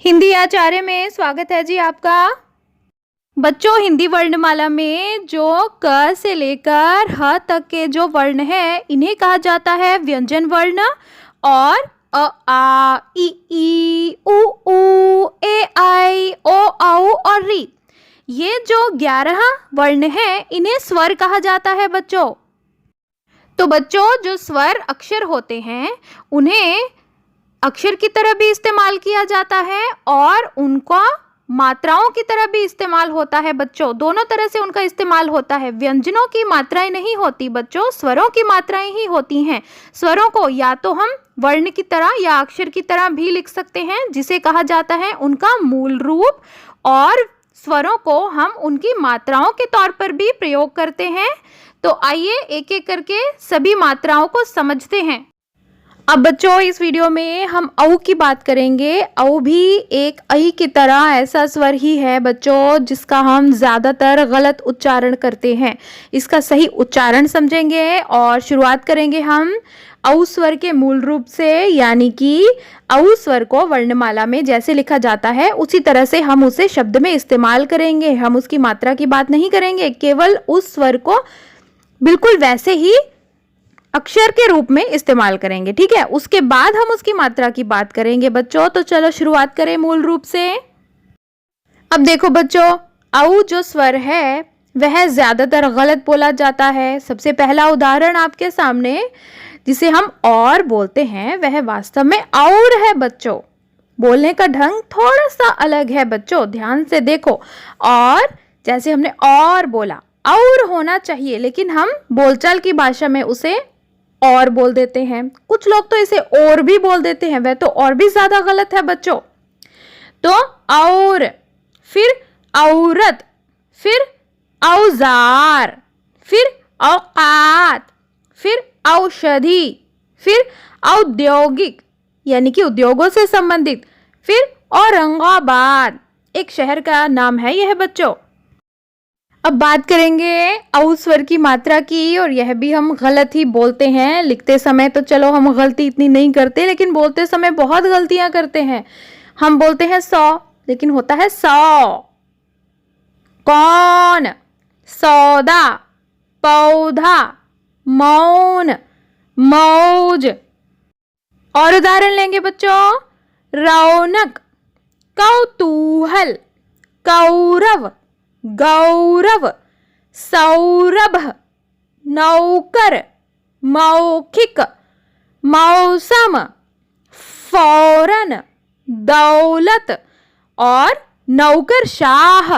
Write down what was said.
हिंदी आचार्य में स्वागत है जी आपका। बच्चों, हिंदी वर्णमाला में जो क से लेकर ह तक के जो वर्ण है इन्हें कहा जाता है व्यंजन वर्ण। और अ आ इ ई उ ऊ ए आई ओ औ और री, ये जो 11 वर्ण है इन्हें स्वर कहा जाता है बच्चों। तो बच्चों, जो स्वर अक्षर होते हैं उन्हें अक्षर की तरह भी इस्तेमाल किया जाता है और उनका मात्राओं की तरह भी इस्तेमाल होता है बच्चों। दोनों तरह से उनका इस्तेमाल होता है। व्यंजनों की मात्राएं नहीं होती बच्चों, स्वरों की मात्राएं ही होती हैं। स्वरों को या तो हम वर्ण की तरह या अक्षर की तरह भी लिख सकते हैं, जिसे कहा जाता है उनका मूल रूप, और स्वरों को हम उनकी मात्राओं के तौर पर भी प्रयोग करते हैं। तो आइए एक एक करके सभी मात्राओं को समझते हैं। अब बच्चों, इस वीडियो में हम औ की बात करेंगे। औ भी एक ऐ की तरह ऐसा स्वर ही है बच्चों जिसका हम ज़्यादातर गलत उच्चारण करते हैं। इसका सही उच्चारण समझेंगे और शुरुआत करेंगे हम औ स्वर के मूल रूप से, यानी कि औ स्वर को वर्णमाला में जैसे लिखा जाता है उसी तरह से हम उसे शब्द में इस्तेमाल करेंगे। हम उसकी मात्रा की बात नहीं करेंगे, केवल उस स्वर को बिल्कुल वैसे ही अक्षर के रूप में इस्तेमाल करेंगे, ठीक है। उसके बाद हम उसकी मात्रा की बात करेंगे बच्चों। तो चलो शुरुआत करें मूल रूप से। अब देखो बच्चों, औ जो स्वर है वह ज्यादातर गलत बोला जाता है। सबसे पहला उदाहरण आपके सामने जिसे हम और बोलते हैं वह वास्तव में और है बच्चों। बोलने का ढंग थोड़ा सा अलग है बच्चों, ध्यान से देखो। और जैसे हमने और बोला, और होना चाहिए, लेकिन हम बोलचाल की भाषा में उसे और बोल देते हैं। कुछ लोग तो इसे और भी बोल देते हैं, वह तो और भी ज्यादा गलत है बच्चों। तो और, फिर औरत, फिर औजार, फिर औकात, फिर औषधि, फिर औद्योगिक यानी कि उद्योगों से संबंधित, फिर औरंगाबाद एक शहर का नाम है यह बच्चों। अब बात करेंगे औ स्वर की मात्रा की, और यह भी हम गलत ही बोलते हैं। लिखते समय तो चलो हम गलती इतनी नहीं करते, लेकिन बोलते समय बहुत गलतियां करते हैं। हम बोलते हैं 100, लेकिन होता है 100। कौन, सौदा, पौधा, मौन, मौज। और उदाहरण लेंगे बच्चों, रौनक, कौतूहल, कौरव, गौरव, सौरभ, नौकर, मौखिक, मौसम, फौरन, दौलत और नौकरशाह।